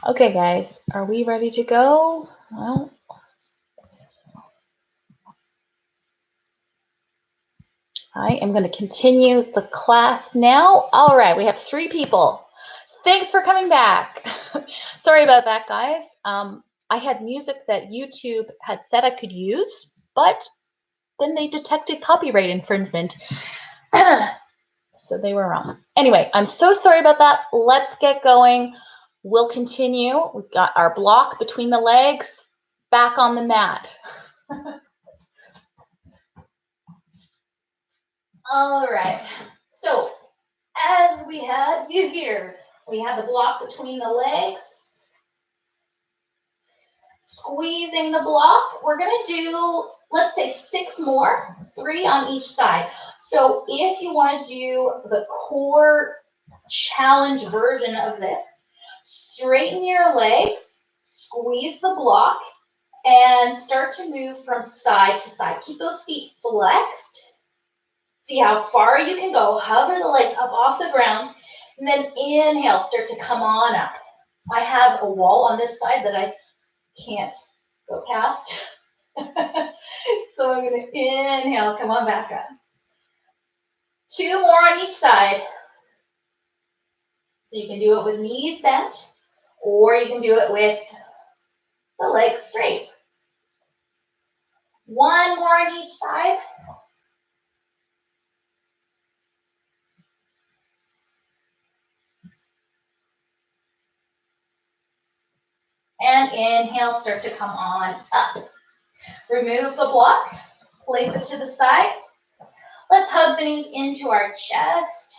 Okay, guys, are we ready to go? Well, I am going to continue the class now. All right, we have 3 people. Thanks for coming back. Sorry about that, guys. I had music that YouTube had said I could use, but then they detected copyright infringement. So they were wrong. Anyway, I'm so sorry about that. Let's get going. We'll continue. We've got our block between the legs, back on the mat. All right. So as we had you here, we have the block between the legs. Squeezing the block. We're going to do, let's say 6 more, 3 on each side. So if you want to do the core challenge version of this, straighten your legs, squeeze the block, and start to move from side to side. Keep those feet flexed. See how far you can go. Hover the legs up off the ground, and then inhale, start to come on up. I have a wall on this side that I can't go past. So I'm going to inhale, come on back up. 2 more on each side. So you can do it with knees bent, or you can do it with the legs straight. 1 more on each side. And inhale, start to come on up. Remove the block, place it to the side. Let's hug the knees into our chest.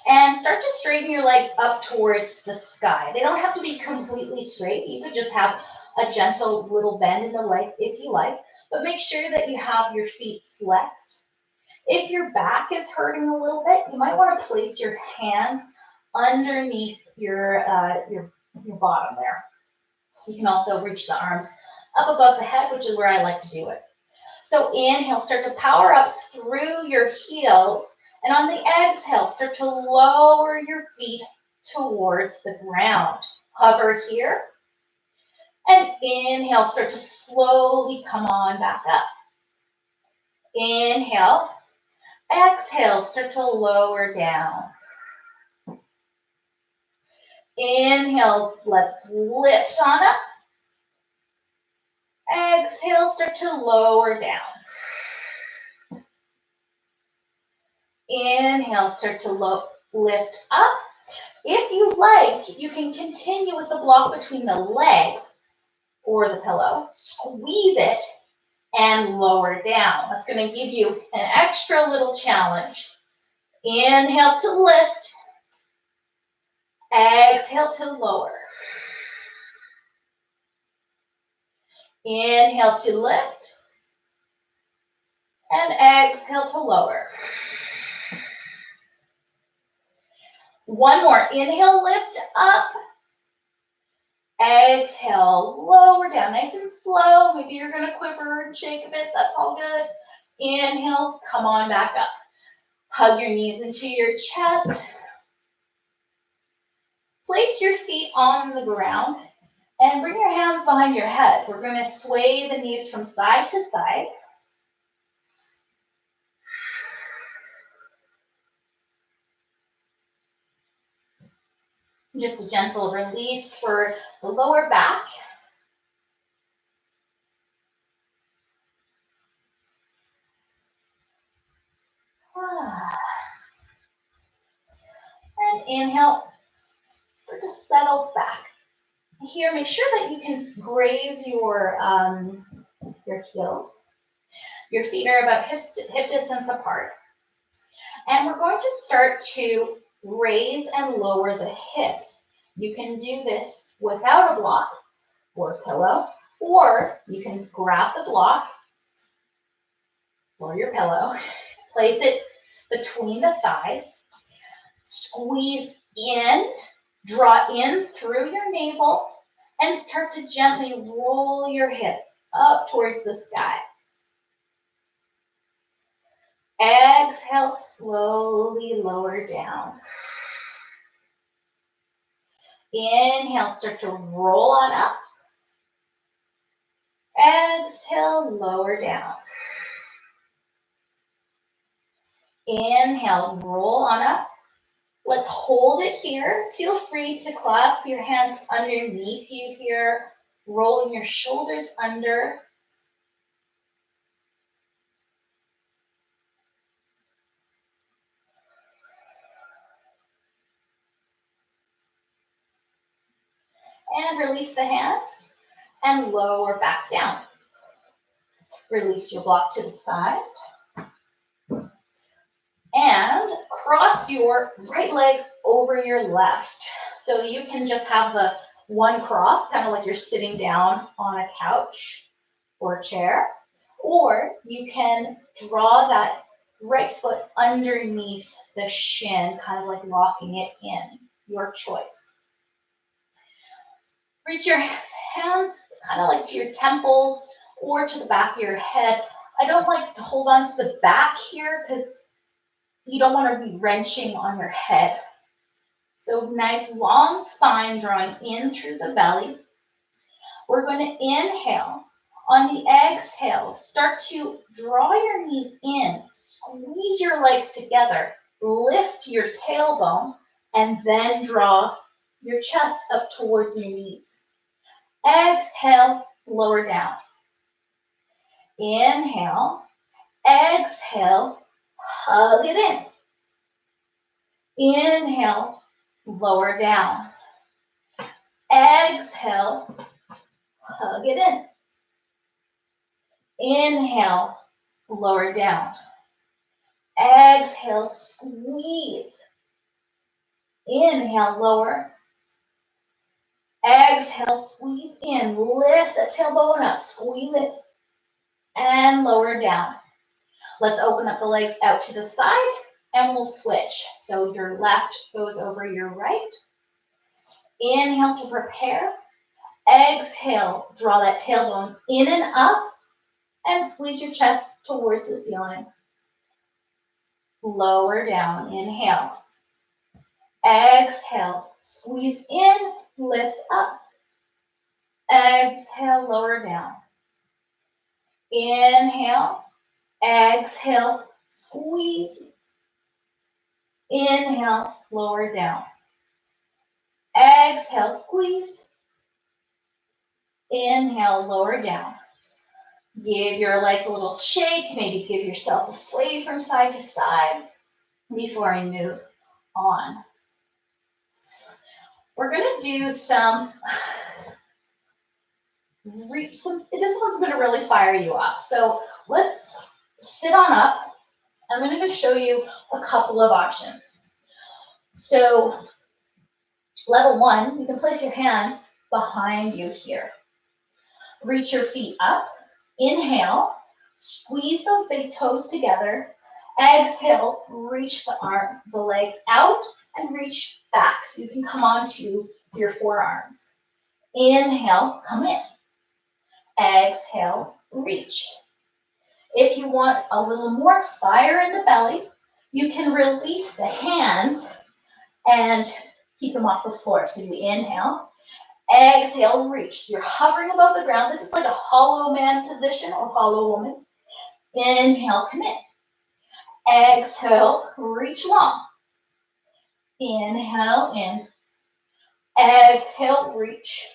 And start to straighten your legs up towards the sky. They don't have to be completely straight. You could just have a gentle little bend in the legs if you like, but make sure that you have your feet flexed. If your back is hurting a little bit, you might want to place your hands underneath your bottom there. You can also reach the arms up above the head, which is where I like to do it. So inhale, start to power up through your heels. And on the exhale, start to lower your feet towards the ground. Hover here. And inhale, start to slowly come on back up. Inhale. Exhale, start to lower down. Inhale, let's lift on up. Exhale, start to lower down. Inhale, start to lift up. If you like, you can continue with the block between the legs or the pillow. Squeeze it and lower down. That's going to give you an extra little challenge. Inhale to lift. Exhale to lower. Inhale to lift. And exhale to lower. 1 more. Inhale, lift up. Exhale, lower down, nice and slow. Maybe you're going to quiver and shake a bit. That's all good. Inhale, come on back up. Hug your knees into your chest. Place your feet on the ground and bring your hands behind your head. We're going to sway the knees from side to side. Just a gentle release for the lower back. And inhale, start to settle back. Here, make sure that you can graze your heels. Your feet are about hip distance apart. And we're going to start to raise and lower the hips. You can do this without a block or a pillow, or you can grab the block or your pillow, place it between the thighs, squeeze in, draw in through your navel, and start to gently roll your hips up towards the sky. Exhale, slowly lower down. Inhale, start to roll on up. Exhale, lower down. Inhale, roll on up. Let's hold it here. Feel free to clasp your hands underneath you here, rolling your shoulders under. And release the hands and lower back down. Release your block to the side. And cross your right leg over your left. So you can just have the one cross, kind of like you're sitting down on a couch or a chair. Or you can draw that right foot underneath the shin, kind of like locking it in. Your choice. Reach your hands kind of like to your temples or to the back of your head. I don't like to hold on to the back here because you don't want to be wrenching on your head. So nice long spine drawing in through the belly. We're going to inhale. On the exhale, start to draw your knees in, squeeze your legs together, lift your tailbone, and then draw your chest up towards your knees. Exhale, lower down. Inhale, exhale, hug it in. Inhale, lower down. Exhale, hug it in. Inhale, lower down. Exhale, squeeze. Inhale, lower. Exhale, squeeze in. Lift the tailbone up, squeeze it, and lower down. Let's open up the legs out to the side, and we'll switch. So your left goes over your right. Inhale to prepare. Exhale, draw that tailbone in and up, and squeeze your chest towards the ceiling. Lower down, inhale. Exhale, squeeze in, lift up. Exhale, lower down. Inhale, exhale, squeeze. Inhale, lower down. Exhale, squeeze. Inhale, lower down. Give your legs a little shake. Maybe give yourself a sway from side to side before I move on. We're going to do some, this one's going to really fire you up. So let's sit on up. I'm going to show you a couple of options. So level one, you can place your hands behind you here. Reach your feet up. Inhale, squeeze those big toes together. Exhale, reach the legs out and reach back so you can come onto your forearms. Inhale, come in. Exhale, reach. If you want a little more fire in the belly, you can release the hands and keep them off the floor. So you inhale. Exhale, reach. So you're hovering above the ground. This is like a hollow man position or hollow woman. Inhale, come in. Exhale, reach long. Inhale, in. Exhale, reach.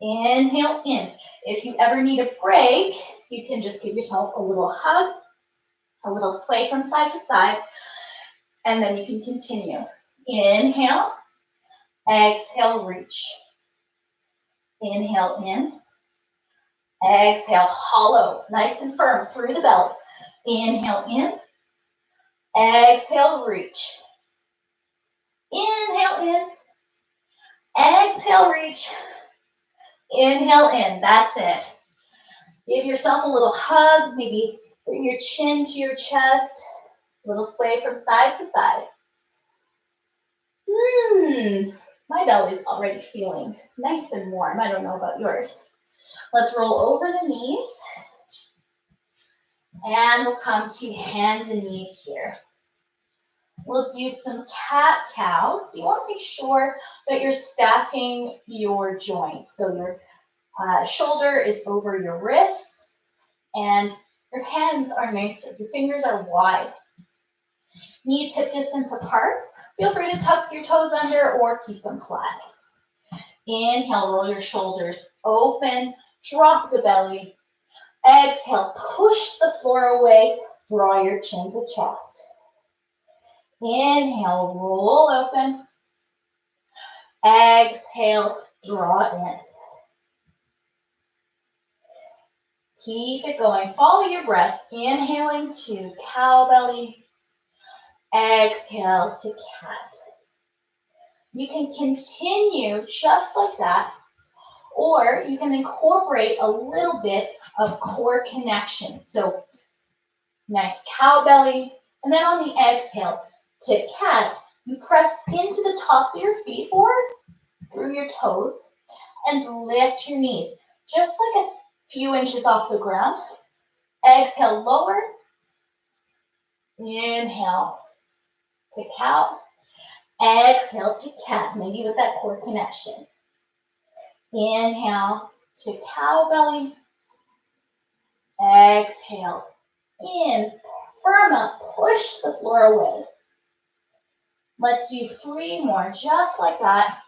Inhale, in. If you ever need a break, you can just give yourself a little hug, a little sway from side to side, and then you can continue. Inhale. Exhale, reach. Inhale in. Exhale, hollow, nice and firm through the belly. Inhale in. Exhale, reach. Inhale in. Exhale, reach. Inhale in. That's it. Give yourself a little hug. Maybe bring your chin to your chest. A little sway from side to side. My belly's already feeling nice and warm. I don't know about yours. Let's roll over the knees. And we'll come to hands and knees here. We'll do some cat-cow. So you want to make sure that you're stacking your joints. So your shoulder is over your wrists and your hands are nice. Your fingers are wide. Knees hip distance apart. Feel free to tuck your toes under or keep them flat. Inhale, roll your shoulders open, drop the belly. Exhale, push the floor away, draw your chin to chest. Inhale, roll open. Exhale, draw in. Keep it going. Follow your breath. Inhaling to cow belly. Exhale to cat. You can continue just like that, or you can incorporate a little bit of core connection. So nice cow belly, and then on the exhale to cat, you press into the tops of your feet or through your toes and lift your knees just like a few inches off the ground. Exhale, lower. Inhale to cow. Exhale to cat, maybe with that core connection. Inhale to cow belly. Exhale in, firm up, push the floor away. Let's do 3 more, just like that.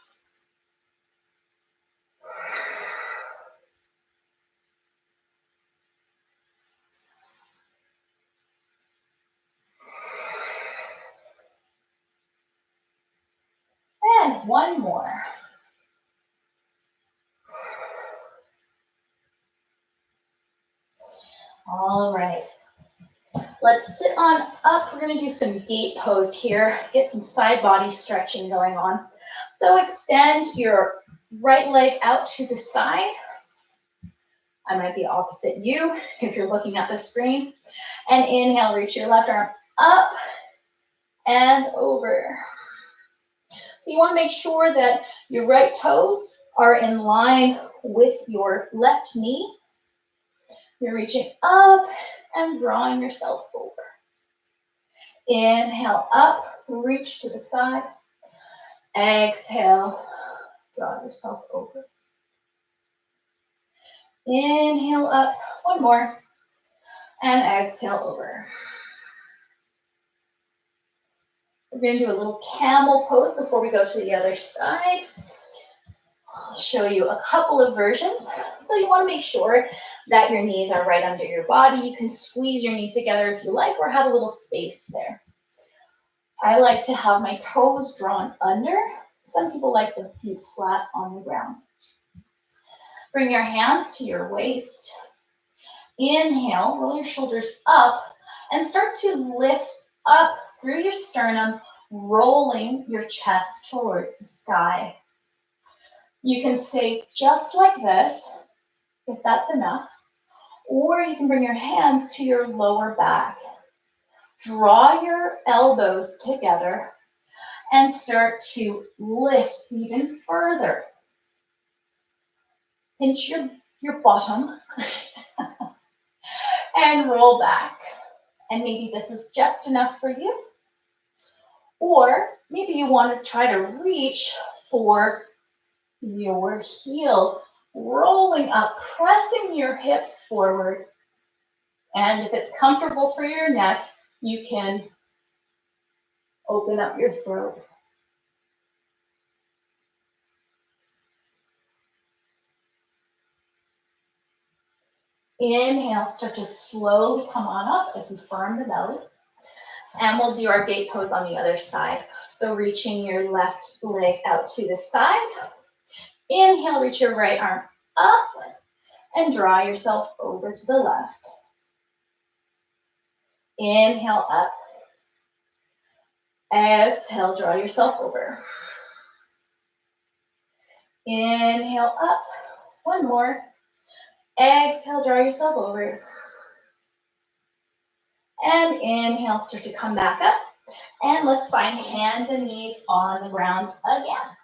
And 1 more. All right. Let's sit on up. We're going to do some gate pose here. Get some side body stretching going on. So extend your right leg out to the side. I might be opposite you if you're looking at the screen. And inhale, reach your left arm up and over. So you want to make sure that your right toes are in line with your left knee. You're reaching up and drawing yourself over. Inhale up, reach to the side. Exhale, draw yourself over. Inhale up, 1 more. And exhale over. We're going to do a little camel pose before we go to the other side. I'll show you a couple of versions. So you want to make sure that your knees are right under your body. You can squeeze your knees together if you like, or have a little space there. I like to have my toes drawn under. Some people like the feet flat on the ground. Bring your hands to your waist. Inhale, roll your shoulders up and start to lift up through your sternum, rolling your chest towards the sky. You can stay just like this, if that's enough, or you can bring your hands to your lower back. Draw your elbows together and start to lift even further. Pinch your bottom and roll back. And maybe this is just enough for you. Or maybe you want to try to reach for your heels, rolling up, pressing your hips forward. And if it's comfortable for your neck, you can open up your throat. Inhale, start to slowly come on up as you firm the belly. And we'll do our gate pose on the other side. So reaching your left leg out to the side. Inhale, reach your right arm up and draw yourself over to the left. Inhale up. Exhale, draw yourself over. Inhale up. 1 more. Exhale, draw yourself over. And inhale, start to come back up. And let's find hands and knees on the ground again.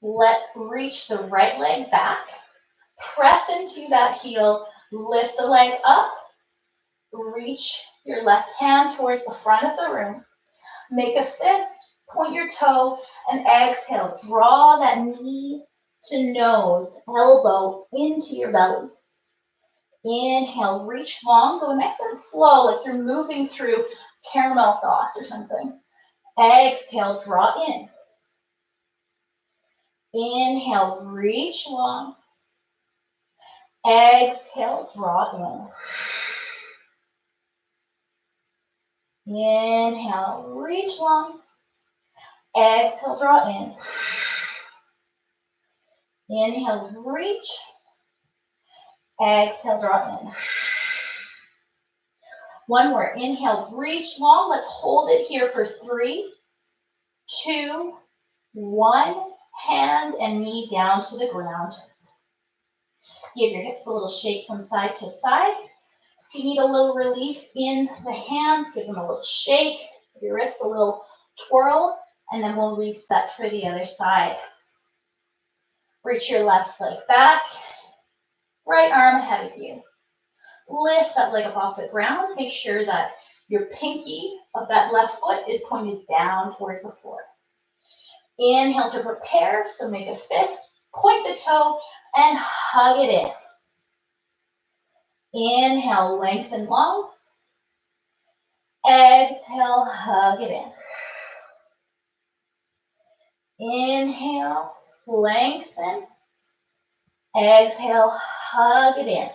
Let's reach the right leg back. Press into that heel. Lift the leg up. Reach your left hand towards the front of the room. Make a fist, point your toe, and exhale. Draw that knee to nose, elbow into your belly. Inhale, reach long, go nice and slow, like you're moving through caramel sauce or something. Exhale, draw in. Inhale, reach long. Exhale, draw in. Inhale, reach long. Exhale, draw in. Inhale, reach. Exhale, draw in. One more. Inhale, reach long. Let's hold it here for 3, 2, 1. Hand and knee down to the ground. Give your hips a little shake from side to side. If you need a little relief in the hands, give them a little shake. Give your wrists a little twirl, and then we'll reset for the other side. Reach your left leg back, right arm ahead of you. Lift that leg up off the ground. Make sure that your pinky of that left foot is pointed down towards the floor. Inhale to prepare, so make a fist, point the toe, and hug it in. Inhale, lengthen long. Exhale, hug it in. Inhale, lengthen. Exhale, hug it in.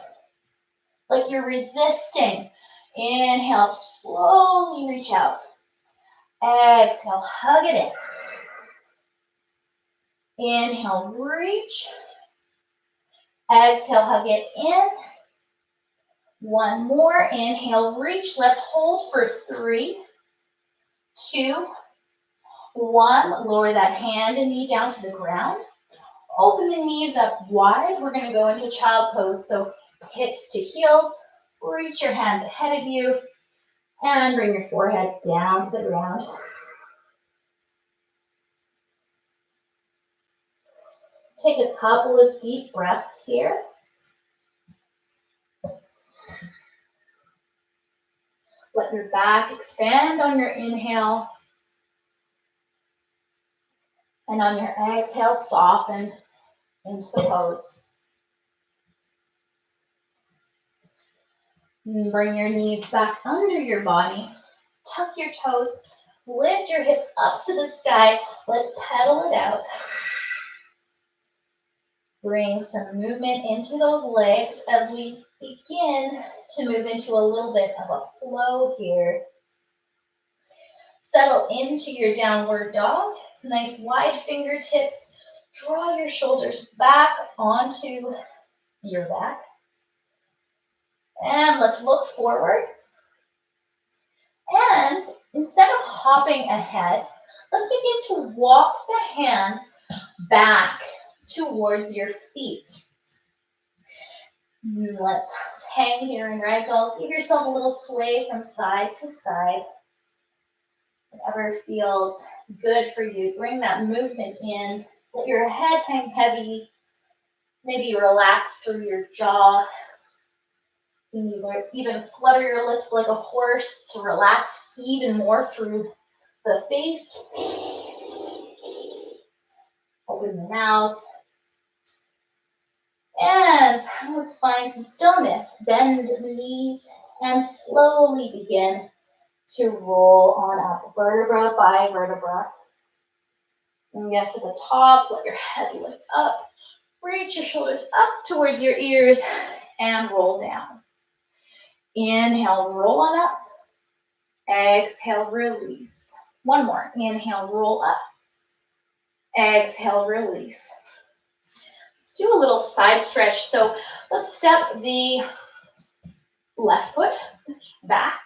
Like you're resisting. Inhale, slowly reach out. Exhale, hug it in. Inhale, reach. Exhale, hug it in. One more. Inhale, reach. Let's hold for 3, 2, 1. Lower that hand and knee down to the ground. Open the knees up wide. We're going to go into child pose. So hips to heels. Reach your hands ahead of you. And bring your forehead down to the ground. Take a couple of deep breaths here. Let your back expand on your inhale. And on your exhale, soften into the pose. And bring your knees back under your body. Tuck your toes. Lift your hips up to the sky. Let's pedal it out. Bring some movement into those legs as we begin to move into a little bit of a flow here. Settle into your downward dog. Nice wide fingertips. Draw your shoulders back onto your back. And let's look forward. And instead of hopping ahead, let's begin to walk the hands back towards your feet. Let's hang here in ragdoll. Give yourself a little sway from side to side. Whatever feels good for you. Bring that movement in. Let your head hang heavy. Maybe relax through your jaw. You can even flutter your lips like a horse to relax even more through the face. Open the mouth. And let's find some stillness. Bend the knees and slowly begin to roll on up, vertebra by vertebra. When you get to the top, let your head lift up. Reach your shoulders up towards your ears and roll down. Inhale, roll on up. Exhale, release. One more. Inhale, roll up. Exhale, release. Let's do a little side stretch. So let's step the left foot back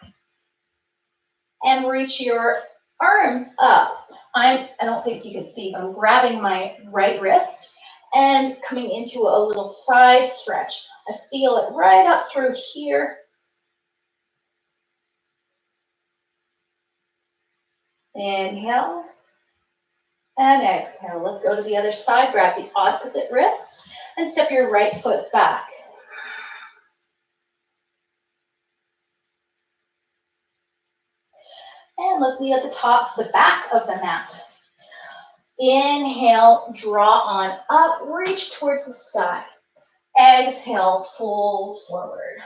and reach your arms up. I don't think you can see, but I'm grabbing my right wrist and coming into a little side stretch. I feel it right up through here. Inhale and exhale. Let's go to the other side. Grab the opposite wrist and step your right foot back. let's meet at the top, the back of the mat. Inhale, draw on up, reach towards the sky. Exhale, fold forward.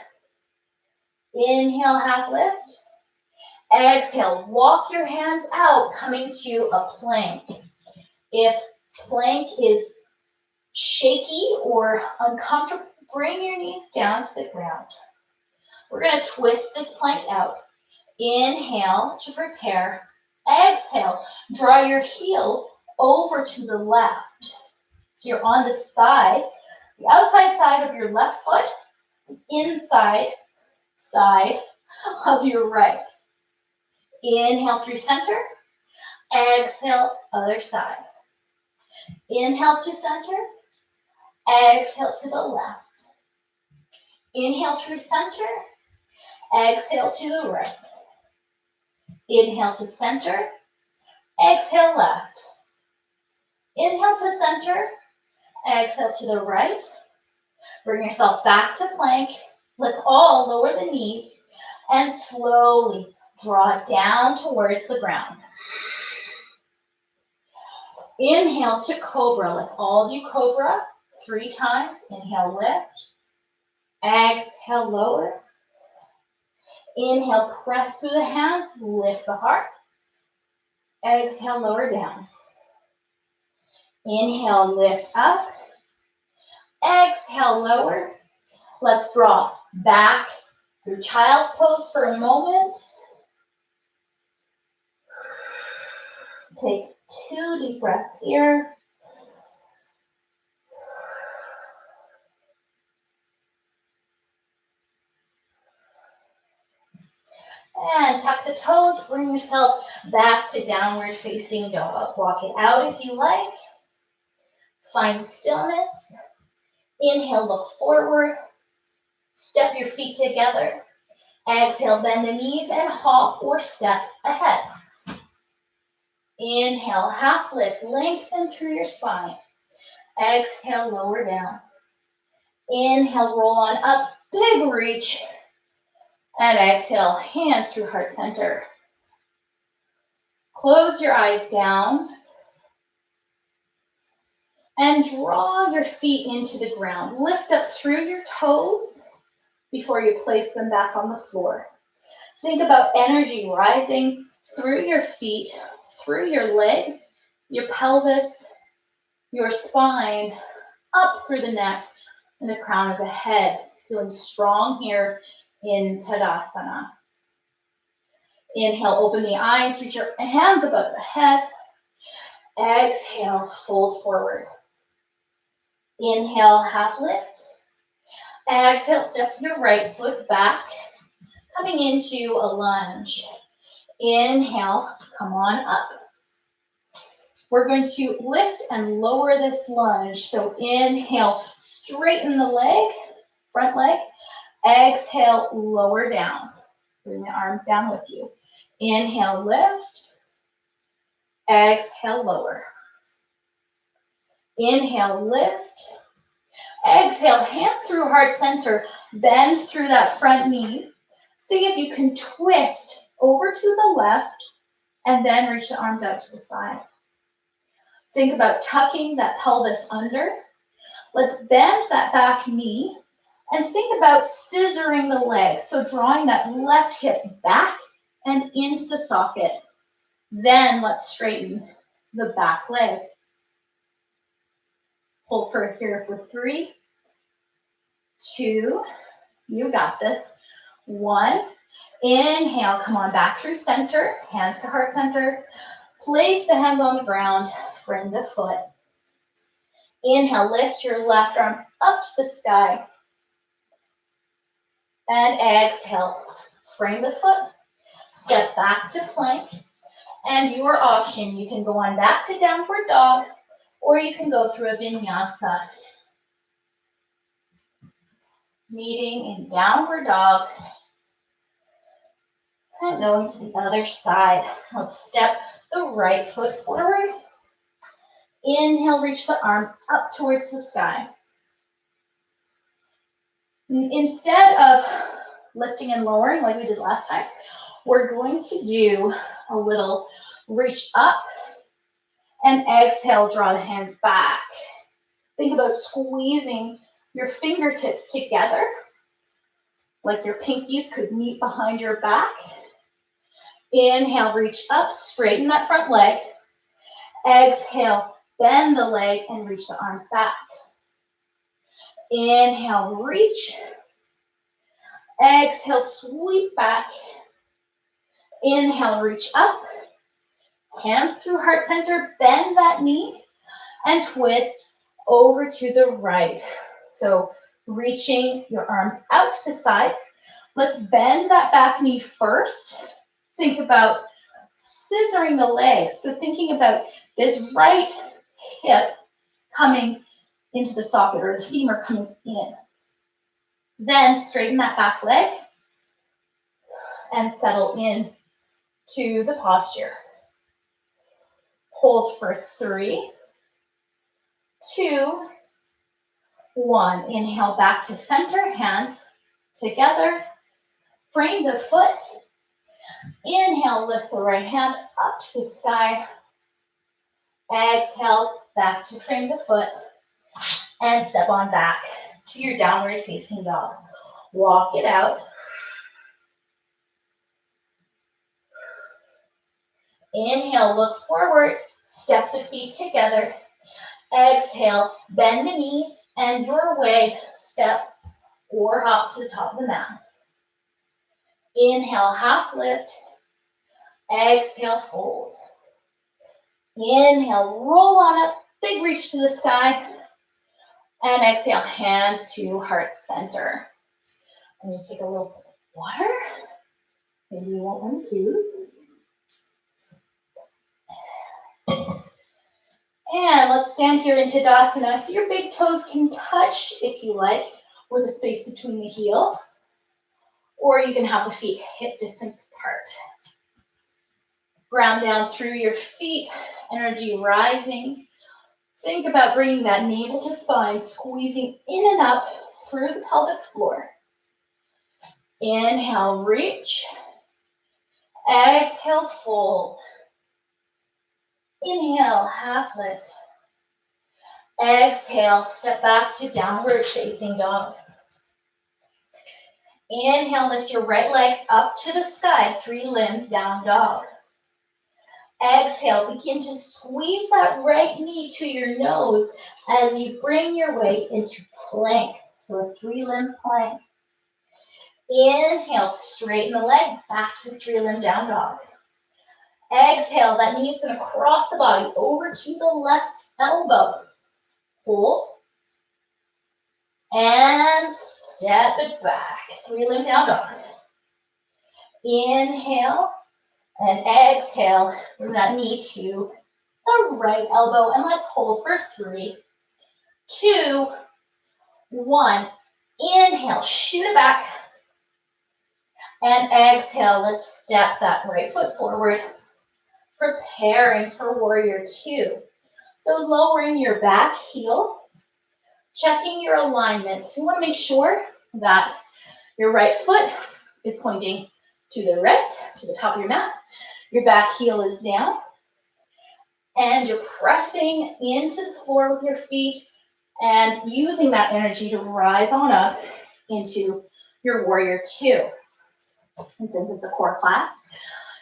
Inhale, half lift. Exhale, walk your hands out, coming to a plank. If plank is shaky or uncomfortable, bring your knees down to the ground. We're going to twist this plank out. Inhale to prepare. Exhale, draw your heels over to the left. So you're on the side, the outside side of your left foot, the inside side of your right. Inhale through center. Exhale, other side. Inhale to center. Exhale to the left. Inhale through center. Exhale to the right. Inhale to center. Exhale left. Inhale to center. Exhale to the right. Bring yourself back to plank. Let's all lower the knees and slowly draw down towards the ground. Inhale to cobra. Let's all do cobra 3 times. Inhale, lift. Exhale, lower. Inhale, press through the hands, lift the heart. Exhale, lower down. Inhale, lift up. Exhale, lower. Let's draw back through child's pose for a moment. Take 2 deep breaths here. And tuck the toes, bring yourself back to downward facing dog. Walk it out if you like. Find stillness. Inhale, look forward. Step your feet together. Exhale, bend the knees and hop or step ahead. Inhale, half lift, lengthen through your spine. Exhale, lower down. Inhale, roll on up, big reach. And exhale, hands through heart center. Close your eyes down. And draw your feet into the ground. Lift up through your toes before you place them back on the floor. Think about energy rising through your feet, through your legs, your pelvis, your spine, up through the neck and the crown of the head. Feeling strong here in Tadasana. Inhale, open the eyes, reach your hands above the head. Exhale, fold forward. Inhale, half lift. Exhale, step your right foot back, coming into a lunge. Inhale, come on up. We're going to lift and lower this lunge. So inhale, straighten the leg, front leg. Exhale, lower down. Bring the arms down with you. Inhale, lift. Exhale, lower. Inhale, lift. Exhale, hands through heart center. Bend through that front knee. See if you can twist over to the left and then reach the arms out to the side. Think about tucking that pelvis under. Let's bend that back knee and think about scissoring the legs. So drawing that left hip back and into the socket. Then let's straighten the back leg. Hold for here for 3, 2, you got this. 1, inhale, come on back through center, hands to heart center. Place the hands on the ground, frame the foot. Inhale, lift your left arm up to the sky. And exhale, frame the foot, step back to plank. And your option, you can go on back to downward dog, or you can go through a vinyasa. Meeting in downward dog. And going to the other side. Let's step the right foot forward. Inhale, reach the arms up towards the sky. Instead of lifting and lowering like we did last time, we're going to do a little reach up, and exhale, draw the hands back. Think about squeezing your fingertips together, like your pinkies could meet behind your back. Inhale, reach up, straighten that front leg. Exhale, bend the leg and reach the arms back. Inhale, reach. Exhale, sweep back. Inhale, reach up. Hands through heart center, bend that knee and twist over to the right. So reaching your arms out to the sides. Let's bend that back knee first. Think about scissoring the legs. So thinking about this right hip coming into the socket, or the femur coming in. Then straighten that back leg and settle in to the posture. Hold for 3, 2, 1. Inhale back to center, hands together. Frame the foot. Inhale, lift the right hand up to the sky. Exhale, back to frame the foot. And step on back to your downward facing dog. Walk it out. Inhale, look forward, step the feet together. Exhale, bend the knees, and your way, step or hop to the top of the mat. Inhale, half lift. Exhale, fold. Inhale, roll on up, big reach to the sky. And exhale, hands to heart center. I'm going to take a little sip of water. Maybe you want one too. And let's stand here in Tadasana. So your big toes can touch, if you like, with a space between the heel. Or you can have the feet hip distance apart. Ground down through your feet, energy rising. Think about bringing that navel to spine, squeezing in and up through the pelvic floor. Inhale, reach. Exhale, fold. Inhale, half lift. Exhale, step back to downward facing dog. Inhale, lift your right leg up to the sky, 3-limb down dog. Exhale, begin to squeeze that right knee to your nose as you bring your way into plank. So a 3-limb plank. Inhale, straighten the leg back to 3-limb down dog. Exhale, that knee is going to cross the body over to the left elbow. Hold. And step it back. 3-limb down dog. Inhale and exhale. Bring that knee to the right elbow. And let's hold for 3, 2, 1. Inhale, shoot it back. And exhale, let's step that right foot forward. Preparing for warrior 2. So lowering your back heel, checking your alignment. So you want to make sure that your right foot is pointing to the right, to the top of your mat. Your back heel is down. And you're pressing into the floor with your feet and using that energy to rise on up into your warrior 2. And since it's a core class,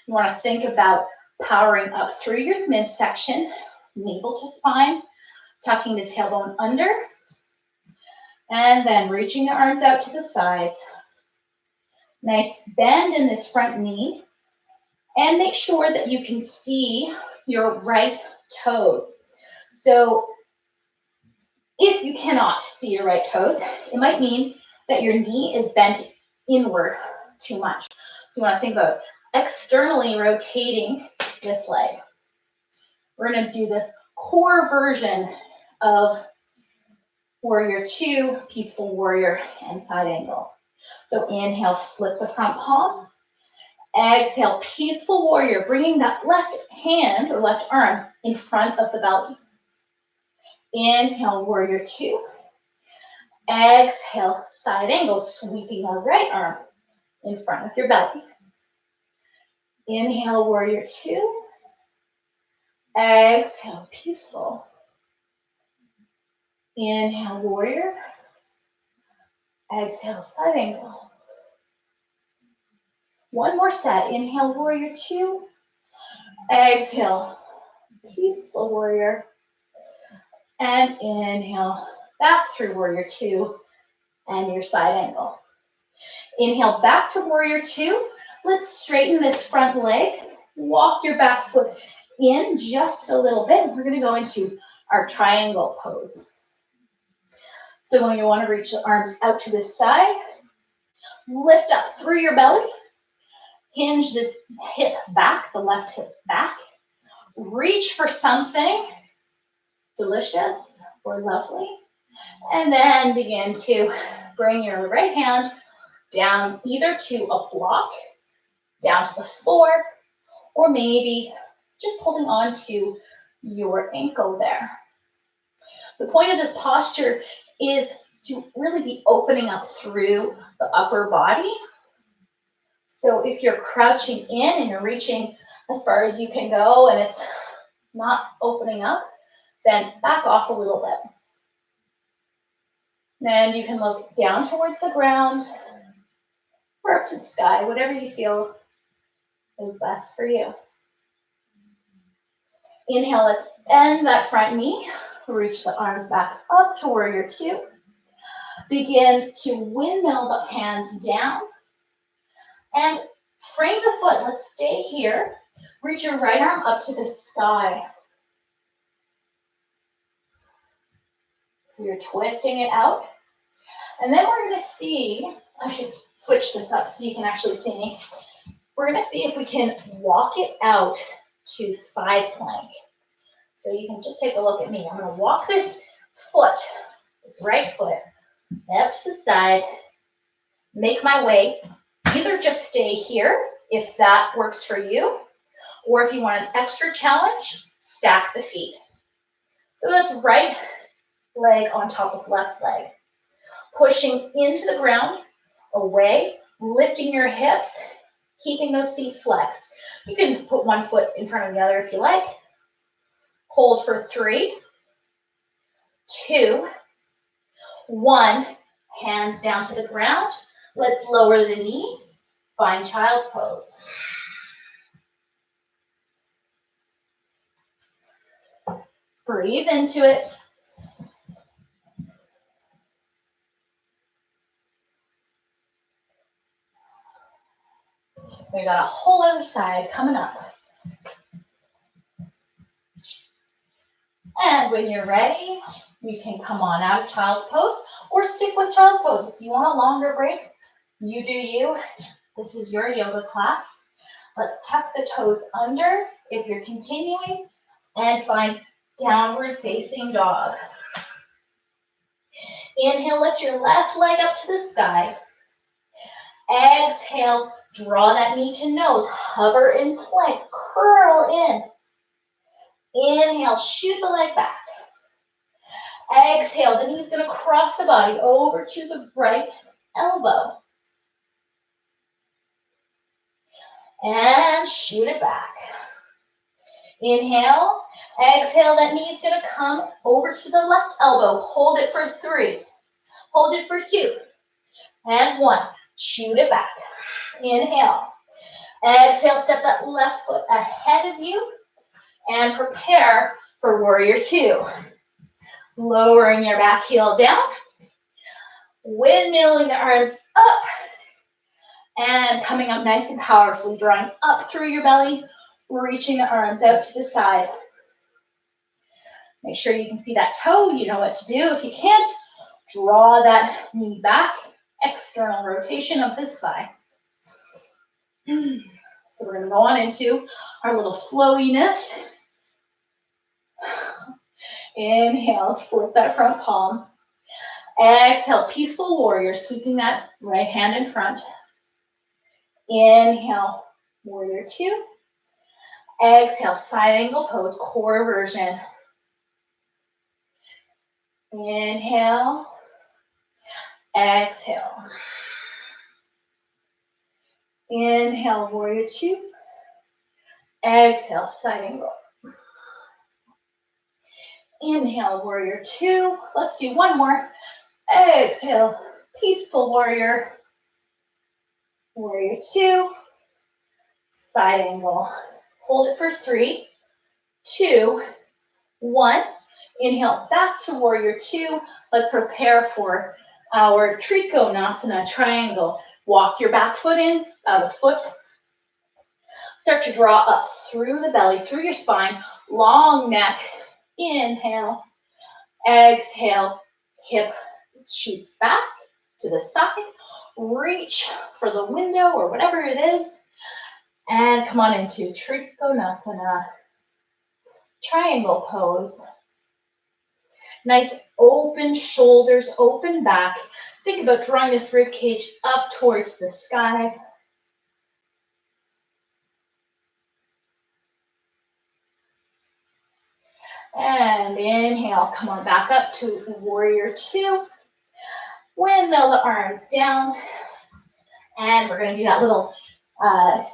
you want to think about powering up through your midsection, navel to spine, tucking the tailbone under, and then reaching the arms out to the sides. Nice bend in this front knee, and make sure that you can see your right toes. So if you cannot see your right toes, it might mean that your knee is bent inward too much. So you want to think about externally rotating this leg. We're going to do the core version of warrior 2, peaceful warrior, and side angle. So inhale, flip the front palm. Exhale, peaceful warrior, bringing that left hand or left arm in front of the belly. Inhale, warrior 2. Exhale, side angle, sweeping the right arm in front of your belly. Inhale, warrior two. Exhale, peaceful. Inhale, warrior. Exhale, side angle. One more set. Inhale, warrior two. Exhale, peaceful warrior. And inhale, back through warrior two and your side angle. Inhale, back to warrior two. Let's straighten this front leg. Walk your back foot in just a little bit. We're gonna go into our triangle pose. So when you wanna reach the arms out to the side, lift up through your belly, hinge this hip back, the left hip back, reach for something delicious or lovely, and then begin to bring your right hand down either to a block, down to the floor, or maybe just holding on to your ankle there. The point of this posture is to really be opening up through the upper body. So if you're crouching in and you're reaching as far as you can go and it's not opening up, then back off a little bit. Then you can look down towards the ground or up to the sky, whatever you feel is best for you. Inhale, let's bend that front knee. Reach the arms back up to warrior two. Begin to windmill the hands down. And frame the foot. Let's stay here. Reach your right arm up to the sky. So you're twisting it out. And then we're going to see, I should switch this up so you can actually see me. We're going to see if we can walk it out to side plank. So you can just take a look at me. I'm going to walk this foot, this right foot, up to the side, make my way. Either just stay here if that works for you, or if you want an extra challenge, stack the feet. So that's right leg on top of left leg. Pushing into the ground, away, lifting your hips, keeping those feet flexed. You can put one foot in front of the other if you like. Hold for 3, 2, 1. Hands down to the ground. Let's lower the knees. Find child's pose. Breathe into it. We got a whole other side coming up. And when you're ready, you can come on out of child's pose or stick with child's pose. If you want a longer break, you do you. This is your yoga class. Let's tuck the toes under if you're continuing and find downward facing dog. Inhale, lift your left leg up to the sky. Exhale, draw that knee to nose. Hover in plank, curl in. Inhale, shoot the leg back. Exhale, the knee's gonna cross the body over to the right elbow. And shoot it back. Inhale, exhale, that knee's gonna come over to the left elbow. Hold it for 3. Hold it for 2. And 1. Shoot it back. Inhale. Exhale, step that left foot ahead of you and prepare for warrior 2. Lowering your back heel down, windmilling the arms up, and coming up nice and powerfully, drawing up through your belly, reaching the arms out to the side. Make sure you can see that toe. You know what to do. If you can't, draw that knee back, external rotation of this thigh. So we're going to go on into our little flowiness. Inhale, flip that front palm. Exhale, peaceful warrior, sweeping that right hand in front. Inhale, warrior 2. Exhale, side angle pose, core version. Inhale, exhale. Inhale, warrior 2. Exhale, side angle. Inhale, warrior two. Let's do one more. Exhale, peaceful warrior. Warrior two. Side angle. Hold it for 3, 2, 1. Inhale, back to warrior two. Let's prepare for our Trikonasana triangle. Walk your back foot in, out of foot. Start to draw up through the belly, through your spine. Long neck. Inhale. Exhale. Hip shoots back to the side. Reach for the window or whatever it is. And come on into Trikonasana. Triangle pose. Nice open shoulders, open back. Think about drawing this rib cage up towards the sky. And inhale, come on back up to warrior two. Windmill the arms down. And we're gonna do that little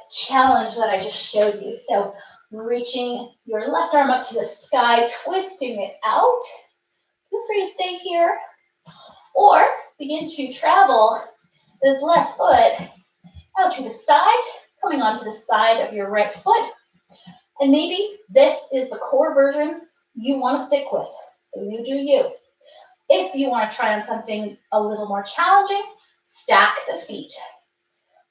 challenge that I just showed you. So reaching your left arm up to the sky, twisting it out. Feel free to stay here. Or begin to travel this left foot out to the side, coming onto the side of your right foot. And maybe this is the core version you want to stick with. So you do you. If you want to try on something a little more challenging, stack the feet.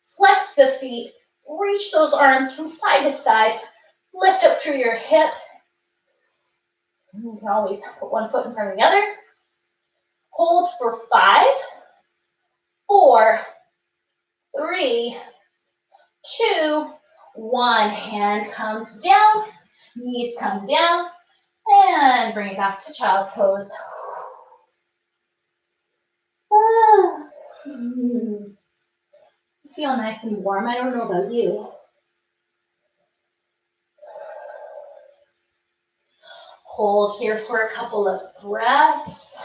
Flex the feet. Reach those arms from side to side. Lift up through your hip. You can always put one foot in front of the other. Hold for 5, 4, 3, 2, 1. Hand comes down, knees come down, and bring it back to child's pose. Feel nice and warm. I don't know about you. Hold here for a couple of breaths.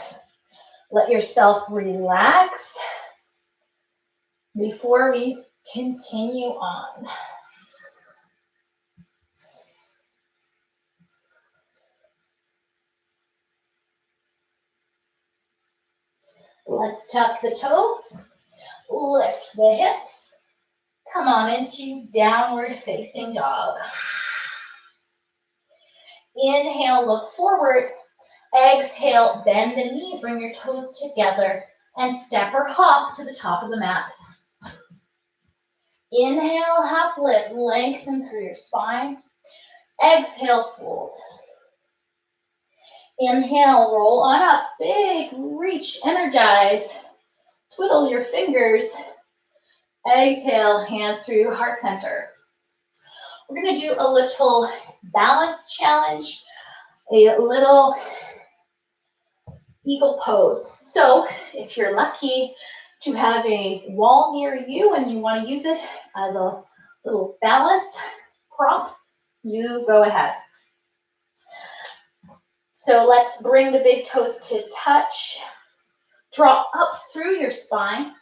Let yourself relax before we continue on. Let's tuck the toes, lift the hips, come on into downward facing dog. Inhale, look forward. Exhale, bend the knees, bring your toes together, and step or hop to the top of the mat. Inhale, half lift, lengthen through your spine. Exhale, fold. Inhale, roll on up, big reach, energize. Twiddle your fingers. Exhale, hands through heart center. We're gonna do a little balance challenge, a little eagle pose. So if you're lucky to have a wall near you and you want to use it as a little balance prop, you go ahead. So let's bring the big toes to touch. Draw up through your spine.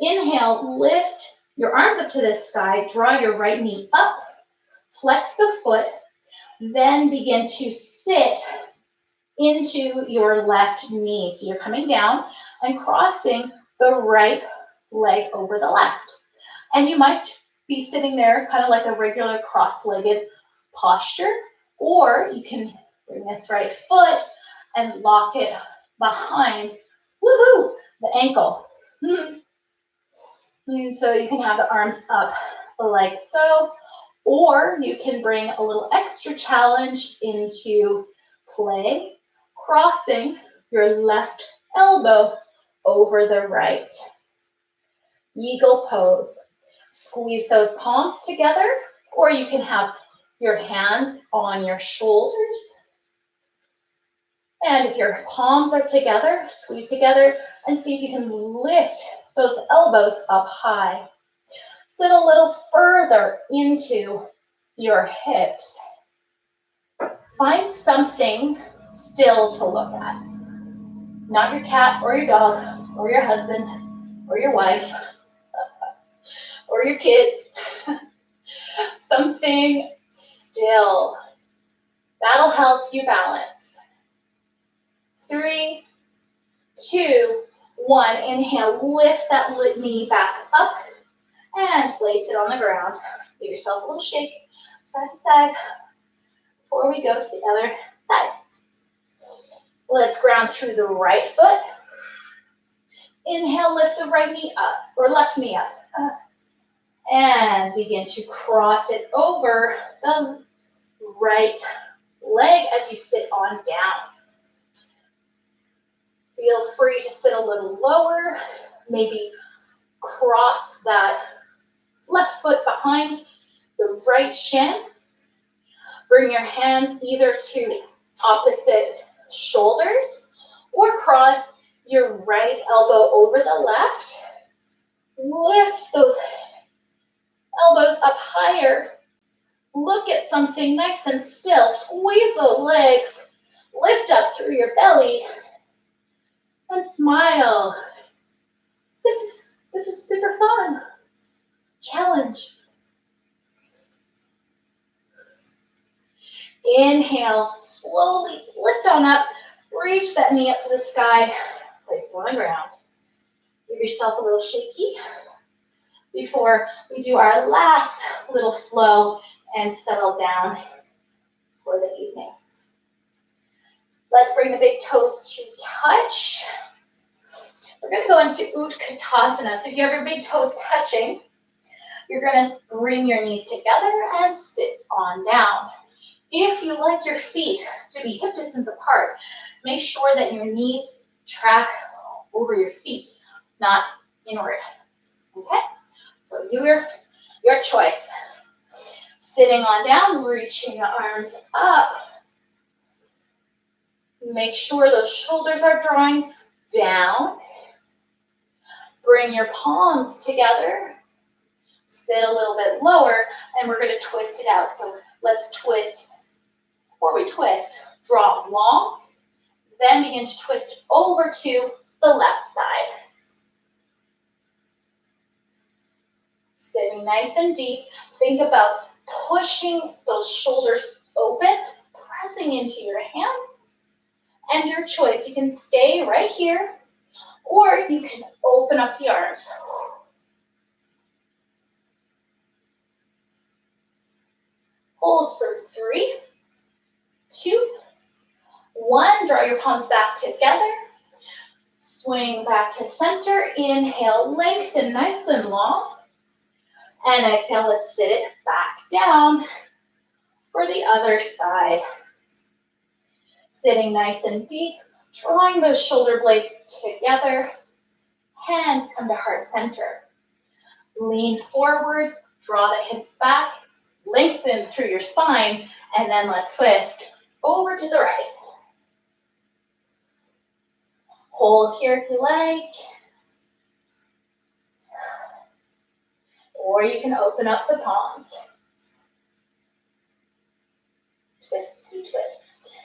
Inhale, lift your arms up to the sky. Draw your right knee up. Flex the foot. Then begin to sit into your left knee. So you're coming down and crossing the right leg over the left. And you might be sitting there kind of like a regular cross-legged posture, or you can bring this right foot and lock it behind, woohoo, the ankle. And so you can have the arms up like so, or you can bring a little extra challenge into play, crossing your left elbow over the right. Eagle pose. Squeeze those palms together, or you can have your hands on your shoulders. And if your palms are together, squeeze together and see if you can lift those elbows up high. Sit a little further into your hips. Find something still to look at. Not your cat or your dog or your husband or your wife or your kids. Something still. That'll help you balance. 3, 2, 1. Inhale, lift that knee back up and place it on the ground. Give yourself a little shake, side to side, before we go to the other side. Let's ground through the right foot. Inhale, lift the right knee up, or left knee up. And begin to cross it over the right leg as you sit on down. Feel free to sit a little lower, maybe cross that left foot behind the right shin. Bring your hands either to opposite shoulders or cross your right elbow over the left. Lift those elbows up higher. Look at something nice and still. Squeeze those legs. Lift up through your belly. And smile. This is super fun. Challenge. Inhale, slowly lift on up. Reach that knee up to the sky. Place it on the ground. Give yourself a little shaky before we do our last little flow and settle down for the evening. Let's bring the big toes to touch. We're going to go into Utkatasana. So if you have your big toes touching, you're going to bring your knees together and sit on down. If you like your feet to be hip distance apart, make sure that your knees track over your feet, not inward. Okay? So your choice. Sitting on down, reaching the arms up. Make sure those shoulders are drawing down. Bring your palms together. Sit a little bit lower, and we're going to twist it out. So let's twist. Before we twist, draw long, then begin to twist over to the left side. Sitting nice and deep. Think about pushing those shoulders open, pressing into your hands, and your choice. You can stay right here, or you can open up the arms. Hold for 3, 2, 1. Draw your palms back together. Swing back to center. Inhale, lengthen nice and long. And exhale, let's sit it back down for the other side. Sitting nice and deep, drawing those shoulder blades together. Hands come to heart center. Lean forward, draw the hips back, lengthen through your spine, and then let's twist over to the right. Hold here if you like. Or you can open up the palms. Twisty twist.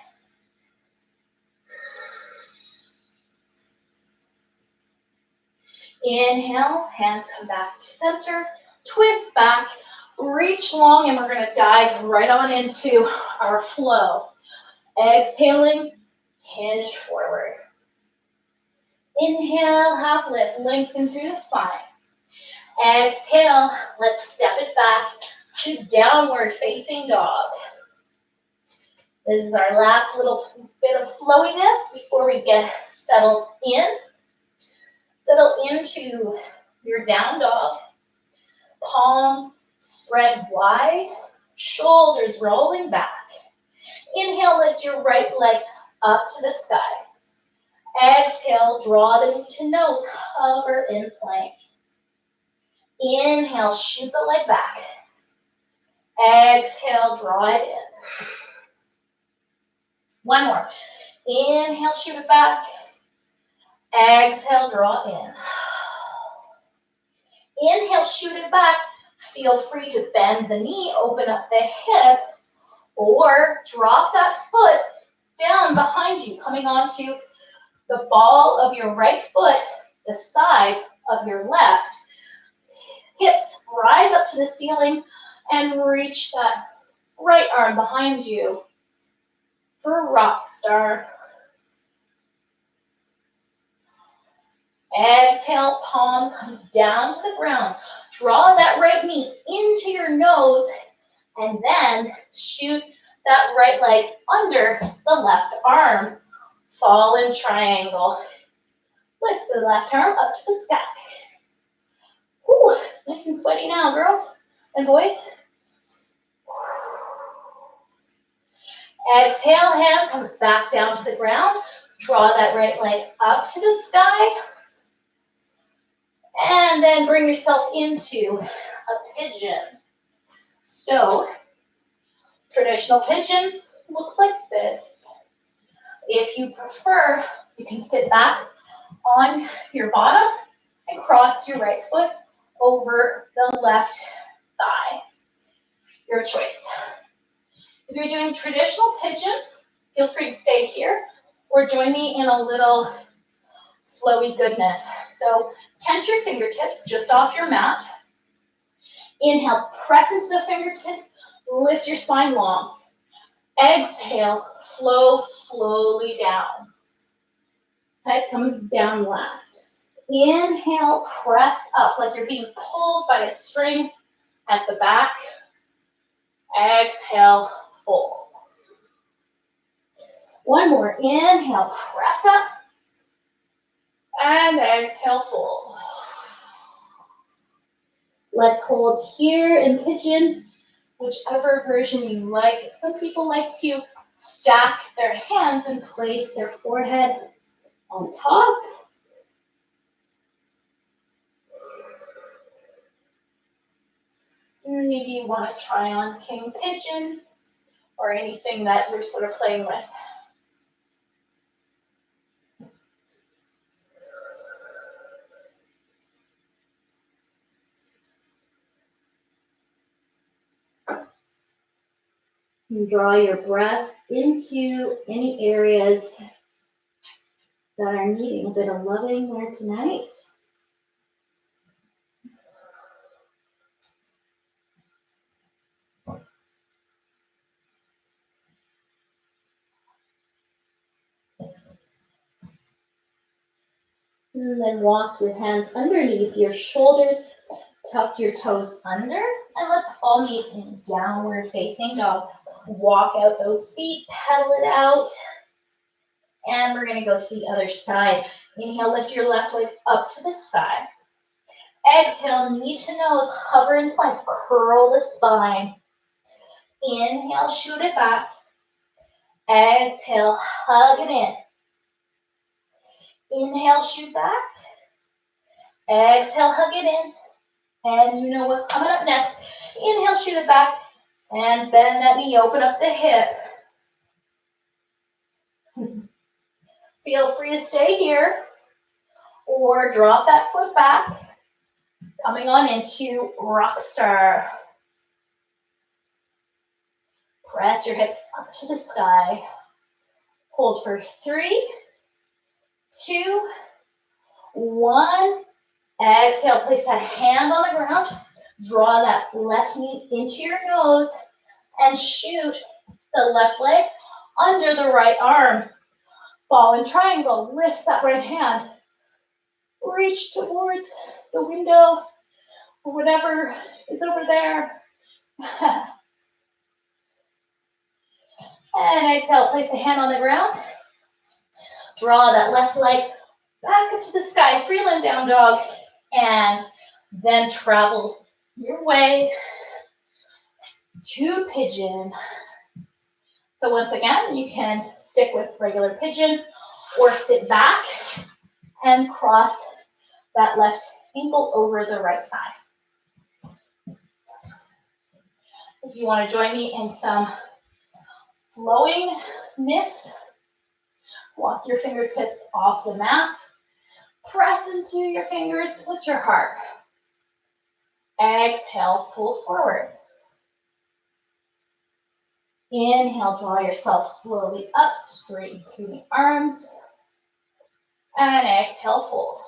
Inhale, hands come back to center. Twist back, reach long, and we're going to dive right on into our flow. Exhaling, hinge forward. Inhale, half lift, lengthen through the spine. Exhale, let's step it back to downward facing dog. This is our last little bit of flowiness before we get settled in. Settle into your down dog. Palms spread wide, shoulders rolling back. Inhale, lift your right leg up to the sky. Exhale, draw the knee to nose, hover in plank. Inhale, shoot the leg back. Exhale, draw it in. One more. Inhale, shoot it back. Exhale, draw in. Inhale, shoot it back. Feel free to bend the knee, open up the hip, or drop that foot down behind you, coming onto the ball of your right foot, the side of your left. Hips rise up to the ceiling and reach that Right arm behind you for rock star. Exhale, palm comes down to the ground. Draw that right knee into your nose and then shoot that right leg under the left arm. Fall in triangle. Lift the left arm up to the sky. Whew, nice and sweaty now, girls and boys. Exhale, hand comes back down to the ground. Draw that right leg up to the sky. And then bring yourself into a pigeon. So, traditional pigeon looks like this. If you prefer, you can sit back on your bottom and cross your right foot over the left thigh. Your choice. If you're doing traditional pigeon, feel free to stay here or join me in a little flowy goodness. So tent your fingertips just off your mat. Inhale, press into the fingertips, lift your spine long. Exhale, flow slowly down. Head comes down last. Inhale, press up like you're being pulled by a string at the back. Exhale, fold. One more. Inhale, press up. And exhale, fold. Let's hold here in pigeon, whichever version you like. Some people like to stack their hands and place their forehead on top. Maybe you want to try on king pigeon or anything that you're sort of playing with. You draw your breath into any areas that are needing a bit of loving there tonight. And then walk your hands underneath your shoulders, tuck your toes under, and let's all meet in downward facing dog. Walk out those feet, pedal it out, and we're gonna go to the other side. Inhale, lift your left leg up to the sky. Exhale, knee to nose, hover in plank, curl the spine. Inhale, shoot it back. Exhale, hug it in. Inhale, shoot back. Exhale, hug it in. And you know what's coming up next. Inhale, shoot it back. And bend that knee, open up the hip. Feel free to stay here. Or drop that foot back. Coming on into rock star. Press your hips up to the sky. Hold for 3, 2, 1. Exhale, place that hand on the ground. Draw that left knee into your nose and shoot the left leg under the right arm. Fall in triangle. Lift that right hand. Reach towards the window or whatever is over there. And exhale, place the hand on the ground. Draw that left leg back up to the sky, 3-limb down dog. And then travel your way to pigeon. So once again, you can stick with regular pigeon or sit back and cross that left ankle over the right thigh. If you want to join me in some flowingness, walk your fingertips off the mat. Press into your fingers, lift your heart. Exhale, fold forward. Inhale, draw yourself slowly up, straighten through the arms. And exhale, fold.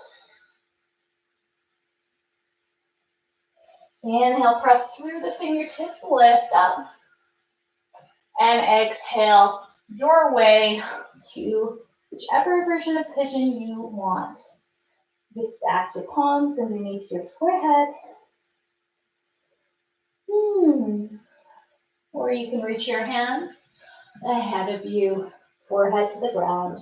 Inhale, press through the fingertips, lift up. And exhale your way to whichever version of pigeon you want. You stack your palms underneath your forehead. Or you can reach your hands ahead of you, forehead to the ground.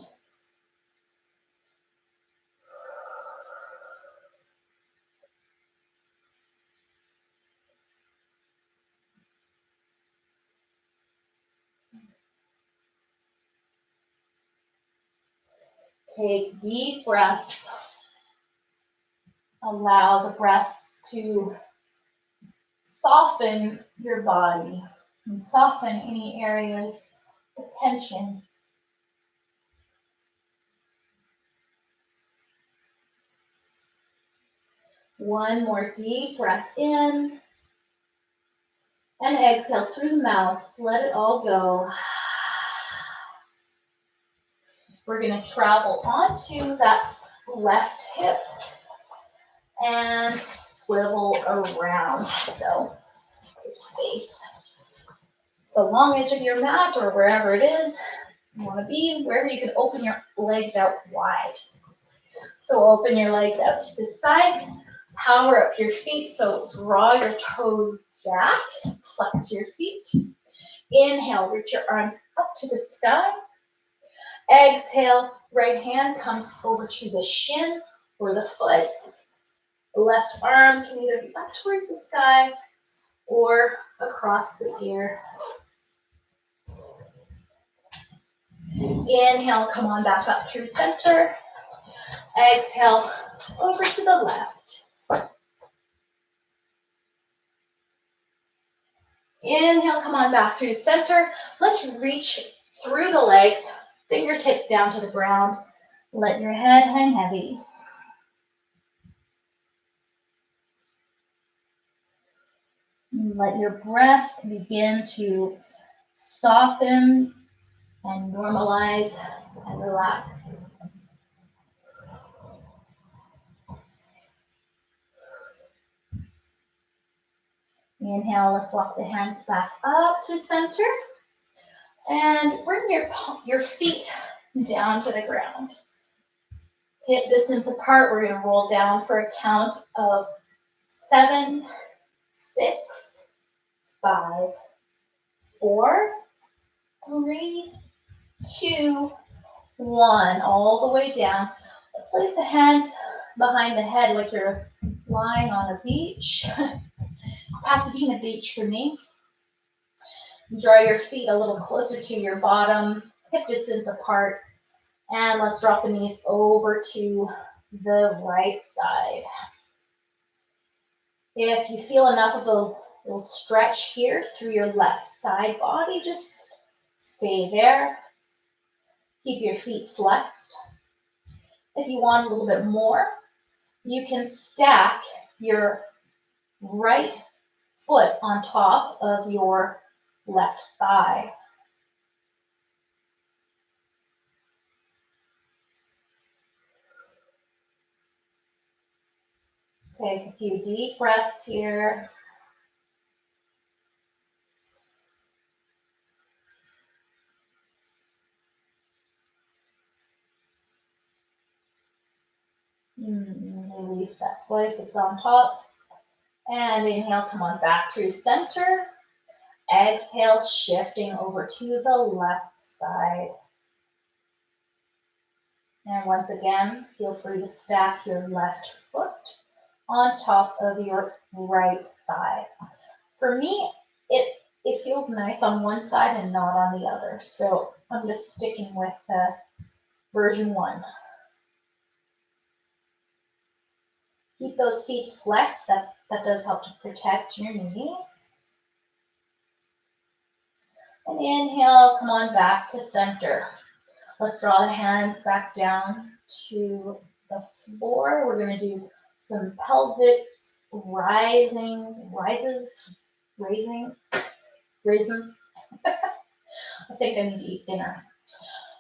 Take deep breaths. Allow the breaths to soften your body and soften any areas of tension. One more deep breath in and exhale through the mouth. Let it all go. We're going to travel onto that left hip and swivel around. So face the long edge of your mat or wherever it is you want to be, wherever you can open your legs out wide. So open your legs out to the sides, power up your feet, so draw your toes back, flex your feet. Inhale, reach your arms up to the sky. Exhale, right hand comes over to the shin or the foot. Left arm can either be up towards the sky or across the ear. Inhale, come on back up through center. Exhale, over to the left. Inhale, come on back through center. Let's reach through the legs, fingertips down to the ground. Let your head hang heavy. Let your breath begin to soften and normalize and relax. Inhale, let's walk the hands back up to center. And bring your feet down to the ground. Hip distance apart, we're going to roll down for a count of 7, 6, 5, 4, 3, 2, 1. All the way down. Let's place the hands behind the head like you're lying on a beach. Pasadena Beach for me. Draw your feet a little closer to your bottom, hip distance apart. And let's drop the knees over to the right side. If you feel enough of a little stretch here through your left side body, just stay there. Keep your feet flexed. If you want a little bit more, you can stack your right foot on top of your left thigh. Take a few deep breaths here. Release that foot if it's on top. And inhale, come on back through center. Exhale, shifting over to the left side. And once again, feel free to stack your left foot on top of your right thigh. For me, it feels nice on one side and not on the other. So I'm just sticking with version 1. Keep those feet flexed. That does help to protect your knees. And inhale, come on back to center. Let's draw the hands back down to the floor. We're going to do some pelvis raisins. I think I need to eat dinner.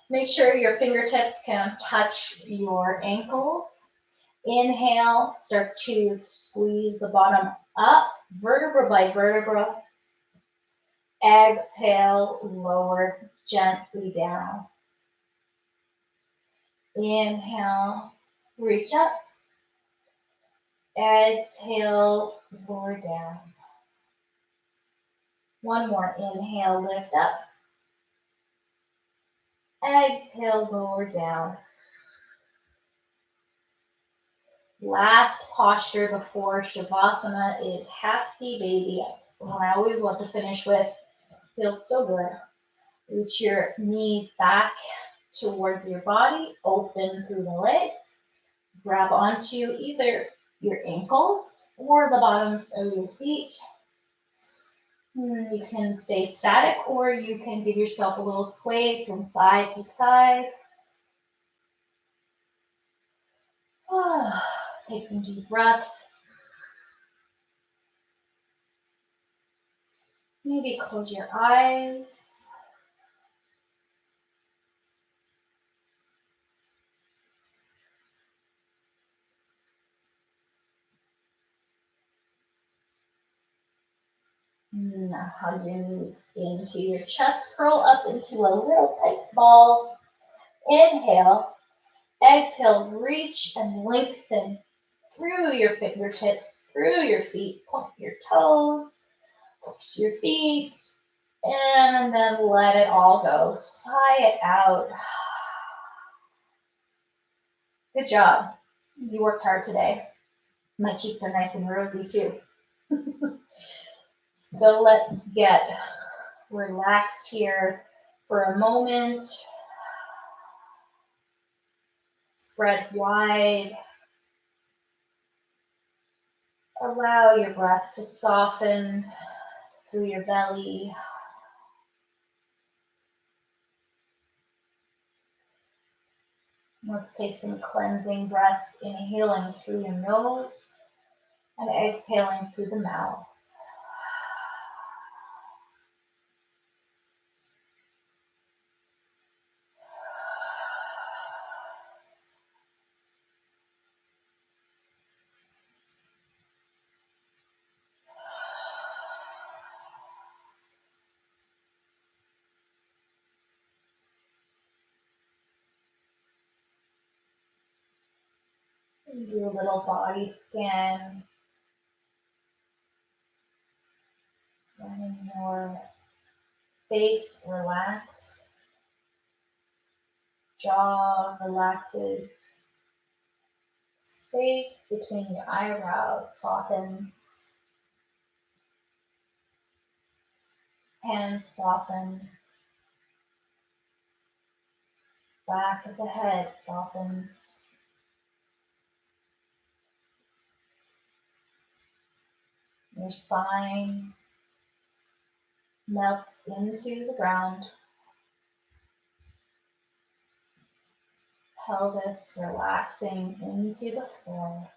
Make sure your fingertips can touch your ankles. Inhale, start to squeeze the bottom up, vertebra by vertebra. Exhale, lower gently down. Inhale, reach up. Exhale, lower down. One more. Inhale, lift up. Exhale, lower down. Last posture before Shavasana is happy baby. It's the one I always want to finish with. Feels so good. Reach your knees back towards your body. Open through the legs. Grab onto either your ankles or the bottoms of your feet. You can stay static or you can give yourself a little sway from side to side. Take some deep breaths. Maybe close your eyes. Now hug your knees into your chest. Curl up into a little tight ball. Inhale. Exhale. Reach and lengthen through your fingertips, through your feet. Point your toes. Touch your feet. And then let it all go. Sigh it out. Good job. You worked hard today. My cheeks are nice and rosy too. So let's get relaxed here for a moment. Spread wide. Allow your breath to soften through your belly. Let's take some cleansing breaths, inhaling through your nose and exhaling through the mouth. Do a little body scan. Letting your face relax. Jaw relaxes. Space between your eyebrows softens. Hands soften. Back of the head softens. Your spine melts into the ground. Pelvis relaxing into the floor.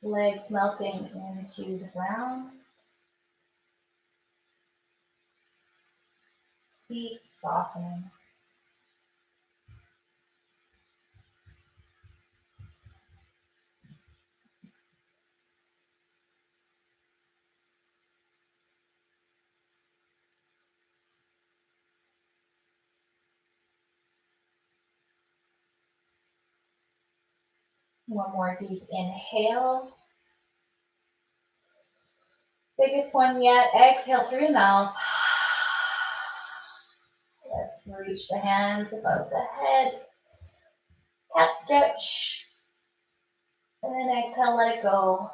Legs melting into the ground. Feet softening. One more deep inhale. Biggest one yet. Exhale through your mouth. Let's reach the hands above the head. Cat stretch. And then exhale, let it go.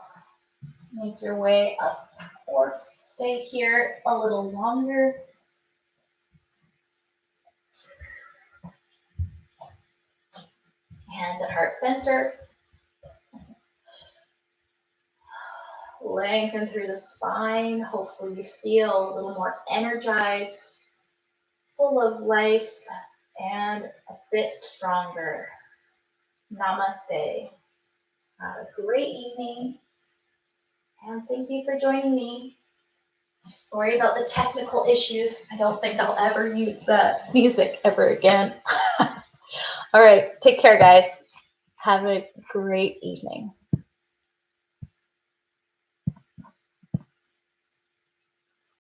Make your way up or stay here a little longer. Hands at heart center. Lengthen through the spine. Hopefully you feel a little more energized, full of life, and a bit stronger. Namaste. Have a great evening. And thank you for joining me. Sorry about the technical issues. I don't think I'll ever use that music ever again. All right. Take care, guys. Have a great evening.